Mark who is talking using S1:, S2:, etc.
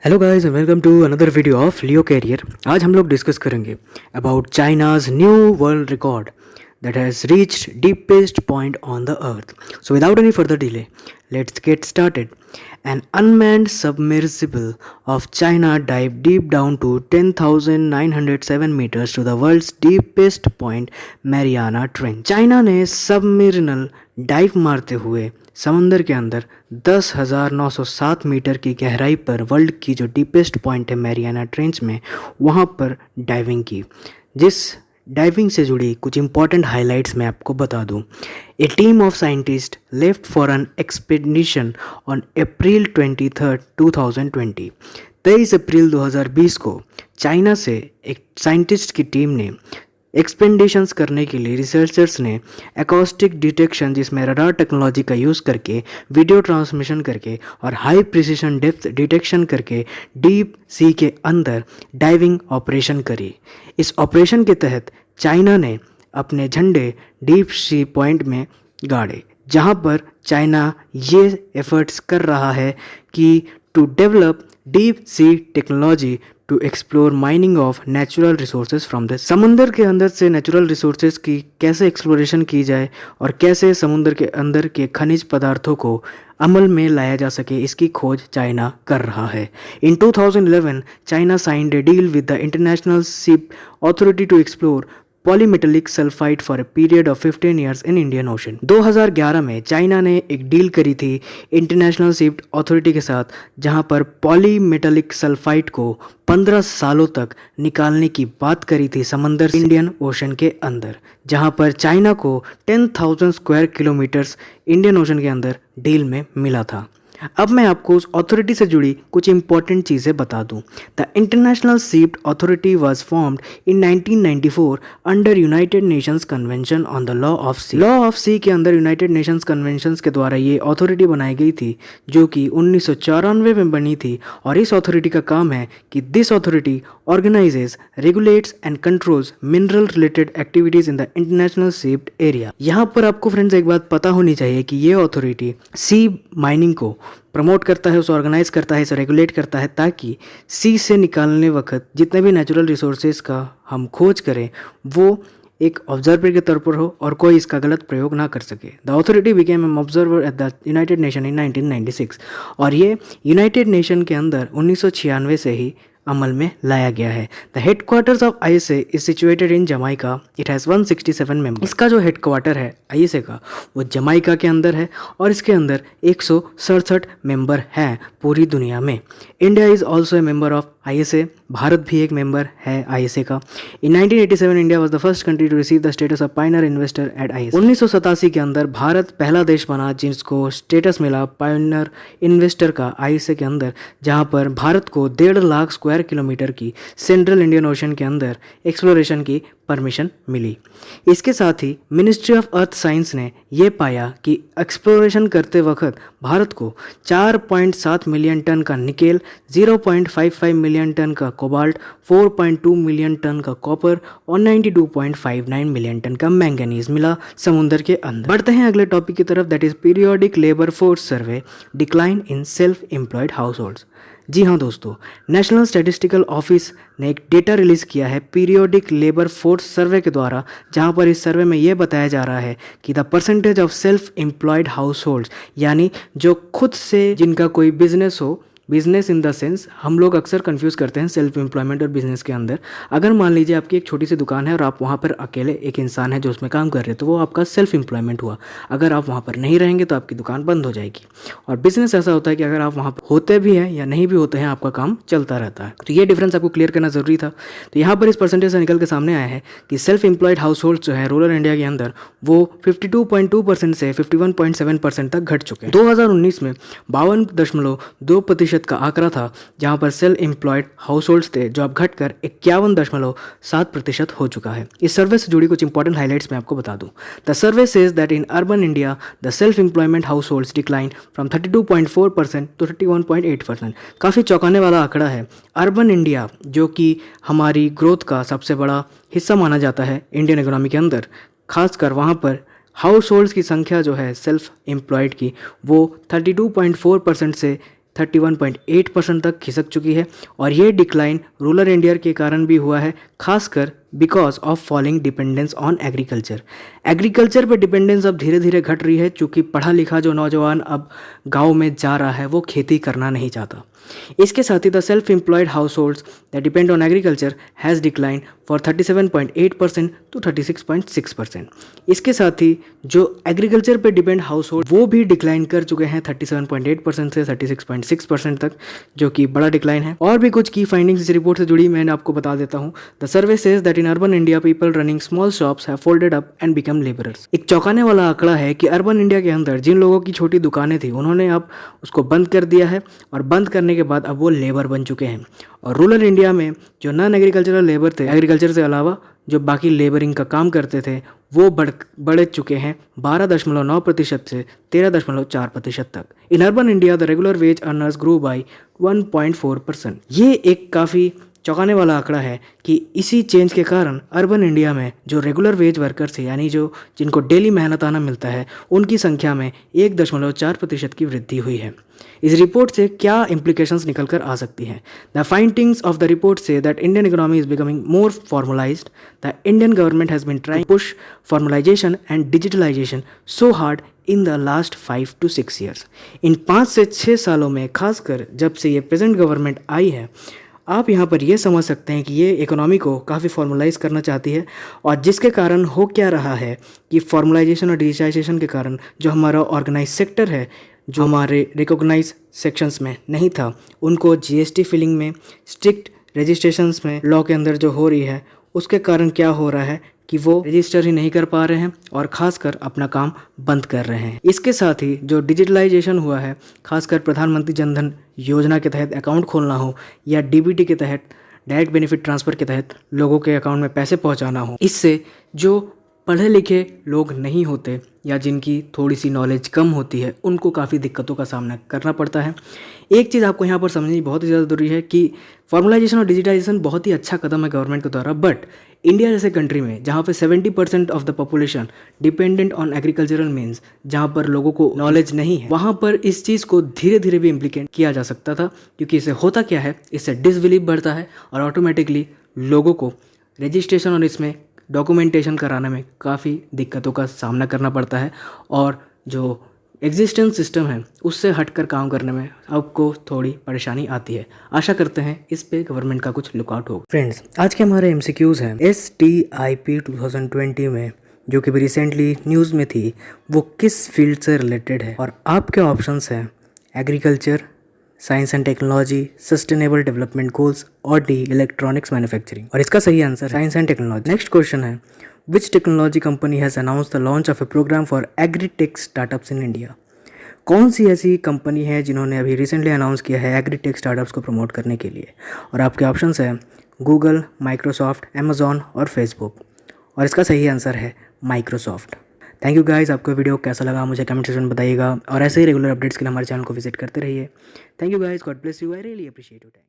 S1: Hello guys and welcome to another video of Leo career. आज हम लोग discuss करेंगे about China's new world record that has reached deepest point on the earth. So without any further delay let's get started. An unmanned submersible of China dived deep down to 10,907 meters to the world's deepest point, Mariana Trench. China ने सबमरीनल dive मारते हुए समंदर के अंदर 10,907 metre की गहराई पर world की जो डीपेस्ट पॉइंट है मैरियाना ट्रेंच में, वहाँ पर डाइविंग की। जिस डाइविंग से जुड़ी कुछ इंपॉर्टेंट हाइलाइट्स मैं आपको बता दूं। A team of scientist left for an expedition on April 23, 2020। 23 अप्रैल 2020 को चाइना से एक साइंटिस्ट की टीम ने एक्सपेडिशंस करने के लिए रिसर्चर्स ने एकॉस्टिक डिटेक्शन, जिसमें रडार टेक्नोलॉजी का यूज़ करके, वीडियो ट्रांसमिशन करके और हाई प्रिसिशन डेप्थ डिटेक्शन करके डीप सी के अंदर डाइविंग ऑपरेशन करी। इस ऑपरेशन के तहत चाइना ने अपने झंडे डीप सी पॉइंट में गाड़े, जहां पर चाइना ये एफर्ट्स कर रहा है कि to develop deep sea technology to explore mining of natural resources from the. समुंदर के अंदर से नेचुरल रिसोर्सेज की कैसे एक्सप्लोरेशन की जाए और कैसे समुद्र के अंदर के खनिज पदार्थों को अमल में लाया जा सके, इसकी खोज चाइना कर रहा है। In 2011 China signed a deal with the international ship authority to explore polymetallic sulphide for a period of 15 years in Indian ocean. 2011 में चाइना ने एक डील करी थी इंटरनेशनल शिप अथॉरिटी के साथ, जहां पर पॉलीमेटेलिक सल्फाइड को 15 सालों तक निकालने की बात करी थी समंदर इंडियन ओशन के अंदर, जहां पर चाइना को 10,000 स्क्वायर किलोमीटर्स इंडियन ओशन के अंदर डील में मिला था। अब मैं आपको उस अथॉरिटी से जुड़ी कुछ इंपॉर्टेंट चीज़ें बता दूं। The international ship authority was formed in 1994 under United Nations convention on the law of sea. Law of sea के अंदर यूनाइटेड नेशंस कन्वेंशंस के द्वारा ये अथॉरिटी बनाई गई थी, जो कि 1994 में बनी थी। और इस अथॉरिटी का काम है कि this authority organises, regulates and controls mineral related activities in the international ship area. यहाँ पर आपको फ्रेंड्स एक बात पता होनी चाहिए कि ये अथॉरिटी सी माइनिंग को प्रमोट करता है, उसे ऑर्गेनाइज करता है, इसे रेगुलेट करता है, ताकि सी से निकालने वक्त जितने भी नेचुरल रिसोर्सेज का हम खोज करें वो एक ऑब्जर्वर के तौर पर हो और कोई इसका गलत प्रयोग ना कर सके। The authority became an observer at the United nation in 1996 और ये यूनाइटेड नेशन के अंदर 1996 से ही अमल में लाया गया है। The headquarters of ISA is situated in Jamaica. It has 167 member. इसका जो हेडक्वार्टर है आईएसए का वो जमाइका के अंदर है और इसके अंदर 167 मेंबर हैं पूरी दुनिया में। India is also a member of ISA. भारत भी एक मेंबर है आईएसए का। In 1987 India was the first country to receive the status of pioneer investor at ISA. 1987 के अंदर भारत पहला देश बना जिसको स्टेटस मिला पायनियर इन्वेस्टर का आईएसए के अंदर, जहां पर भारत को 1.5 लाख स्क्वायर किलोमीटर की सेंट्रल इंडियन ओशन के अंदर एक्सप्लोरेशन की परमिशन मिली। इसके साथ ही मिनिस्ट्री ऑफ अर्थ साइंस ने यह पाया कि एक्सप्लोरेशन करते वक्त भारत को 4.7 मिलियन टन का निकेल, 0.55 मिलियन टन का कोबाल्ट, 4.2 मिलियन टन का कॉपर और 92.59 मिलियन टन का मैंगनीज मिला समुद्र के अंदर। बढ़ते हैं अगले टॉपिक की तरफ, that is periodic labour force survey, decline in self employed households. जी हाँ दोस्तों, नेशनल स्टैटिस्टिकल ऑफिस ने एक डेटा रिलीज़ किया है पीरियोडिक लेबर फोर्स सर्वे के द्वारा, जहाँ पर इस सर्वे में यह बताया जा रहा है कि the percentage of self employed house holds, यानी जो खुद से जिनका कोई बिजनेस हो, बिजनेस इन द सेंस हम लोग अक्सर कंफ्यूज करते हैं सेल्फ एम्प्लॉयमेंट और बिजनेस के अंदर। अगर मान लीजिए आपकी एक छोटी सी दुकान है और आप वहाँ पर अकेले एक इंसान है जो उसमें काम कर रहे हैं, तो वो आपका सेल्फ एम्प्लॉयमेंट हुआ। अगर आप वहाँ पर नहीं रहेंगे तो आपकी दुकान बंद हो जाएगी। और बिजनेस ऐसा होता है कि अगर आप वहाँ पर होते भी हैं या नहीं भी होते हैं, आपका काम चलता रहता है। तो ये डिफरेंस आपको क्लियर करना जरूरी था। तो यहाँ पर इस परसेंटेज से निकल के सामने आया है कि सेल्फ एम्प्लॉयड हाउस होल्ड जो है रूरल इंडिया के अंदर वो 52.2% से 51.7% तक घट चुके हैं। 2019 में 52.2% का आंकड़ा था, जहां पर सेल्फ एम्प्लॉयड हाउस होल्ड्स थे, जो अब घटकर 51.7% हो चुका है। इस सर्वे से जुड़ी कुछ इंपॉर्टेंट हाइलाइट्स मैं आपको बता दूं। The survey says that in urban India the self employment households decline from 32.4% to 31.8%। काफ़ी चौंकाने वाला आंकड़ा है। अर्बन इंडिया, जो कि हमारी ग्रोथ का सबसे बड़ा हिस्सा माना जाता है इंडियन इकोनॉमी के अंदर, खासकर वहाँ पर हाउस होल्ड्स की संख्या जो है सेल्फ एम्प्लॉयड की वो 32.4% से 31.8% तक खिसक चुकी है और ये डिक्लाइन रूरल इंडिया के कारण भी हुआ है, खासकर because of falling dependence on agriculture. Agriculture पे डिपेंडेंस अब धीरे धीरे घट रही है, चूँकि पढ़ा लिखा जो नौजवान अब गाँव में जा रहा है वो खेती करना नहीं चाहता। इसके साथ ही the self employed households that depend on agriculture has decline for 37.8% to 36.6%। इसके साथ ही जो एग्रीकल्चर पे डिपेंड हाउस होल्ड वो भी डिक्लाइन कर चुके हैं 37.8% से 36.6% तक, जो कि बड़ा डिक्लाइन है। और भी कुछ की फाइंडिंग्स इस रिपोर्ट से जुड़ी मैंने आपको बता देता हूँ। The survey says that in urban India people running small shops have folded up and become labourers. एक चौंकाने वाला आंकड़ा है कि अर्बन इंडिया के अंदर जिन लोगों की छोटी दुकानें थी उन्होंने अब उसको बंद कर दिया है और बंद करने के बाद अब वो लेबर बन चुके हैं। और रूरल इंडिया में जो नॉन एग्रीकल्चरल लेबर थे, एग्रीकल्चर से अलावा जो बाकी लेबरिंग का काम करते थे, वो बढ़ चुके हैं 12.9% से 13.4% तक। इन urban India the regular veg earners grow by 1.4%। ये एक काफ़ी चौंकाने वाला आंकड़ा है कि इसी चेंज के कारण अर्बन इंडिया में जो रेगुलर वेज वर्कर्स है, यानी जो जिनको डेली मेहनताना मिलता है, उनकी संख्या में 1.4% की वृद्धि हुई है। इस रिपोर्ट से क्या इम्प्लीकेशंस निकल कर आ सकती हैं? The findings of the report says that Indian economy is becoming more formalized. The Indian government has been trying push formalization and digitalization so hard in the last 5 to 6 years। In 5 से 6 सालों में, खासकर जब से ये present government आई है, आप यहाँ पर ये समझ सकते हैं कि ये इकोनॉमी को काफ़ी फॉर्मलाइज करना चाहती है। और जिसके कारण हो क्या रहा है कि फॉर्मलाइजेशन और डिजिटाइजेशन के कारण जो हमारा ऑर्गेनाइज सेक्टर है, जो हमारे रिकॉग्नाइज सेक्शंस में नहीं था, उनको जीएसटी फिलिंग में, स्ट्रिक्ट रजिस्ट्रेशंस में, लॉ के अंदर जो हो रही है, उसके कारण क्या हो रहा है कि वो रजिस्टर ही नहीं कर पा रहे हैं और खासकर अपना काम बंद कर रहे हैं। इसके साथ ही जो डिजिटलाइजेशन हुआ है, खासकर प्रधानमंत्री जनधन योजना के तहत अकाउंट खोलना हो या डीबीटी के तहत डायरेक्ट बेनिफिट ट्रांसफ़र के तहत लोगों के अकाउंट में पैसे पहुंचाना हो, इससे जो पढ़े लिखे लोग नहीं होते या जिनकी थोड़ी सी नॉलेज कम होती है, उनको काफ़ी दिक्कतों का सामना करना पड़ता है। एक चीज़ आपको यहाँ पर समझनी बहुत ही ज़्यादा ज़रूरी है कि फॉर्मलाइजेशन और डिजिटाइजेशन बहुत ही अच्छा कदम है गवर्नमेंट के द्वारा, बट इंडिया जैसे कंट्री में जहाँ पे 70% of the population dependent on agricultural means, जहाँ पर लोगों को नॉलेज नहीं है, वहाँ पर इस चीज़ को धीरे धीरे भी इम्प्लीकेट किया जा सकता था। क्योंकि इससे होता क्या है, इससे डिसबिलीव बढ़ता है और ऑटोमेटिकली लोगों को रजिस्ट्रेशन और इसमें डॉक्यूमेंटेशन कराने में काफ़ी दिक्कतों का सामना करना पड़ता है और जो एग्जिस्टेंस सिस्टम है उससे हटकर काम करने में आपको थोड़ी परेशानी आती है। आशा करते हैं इस पे गवर्नमेंट का कुछ लुकआउट होगा। फ्रेंड्स, आज के हमारे MCQs हैं। STIP 2020 में जो कि भी रिसेंटली न्यूज़ में थी, वो किस फील्ड से रिलेटेड है? और आपके ऑप्शंस हैं agriculture, science and technology, sustainable development goals और डी इलेक्ट्रॉनिक्स मैन्युफैक्चरिंग। और इसका सही answer science and technology. Next question है, which technology company has announce the launch of a programme for agritech startups in India? कौन सी ऐसी company है जिन्होंने अभी रिसेंटली अनाउंस किया है एग्रीटेक स्टार्टअप्स को प्रमोट करने के लिए? और आपके ऑप्शंस हैं गूगल, माइक्रोसॉफ्ट, अमेजॉन और फेसबुक। और इसका सही आंसर है माइक्रोसॉफ्ट। थैंक यू गाइस, आपको वीडियो कैसा लगा मुझे कमेंट सेक्शन में बताइएगा और ऐसे ही रेगुलर अपडेट्स के लिए हमारे चैनल को विजिट करते रहिए। Thank you guys, God bless you, I really appreciate your time.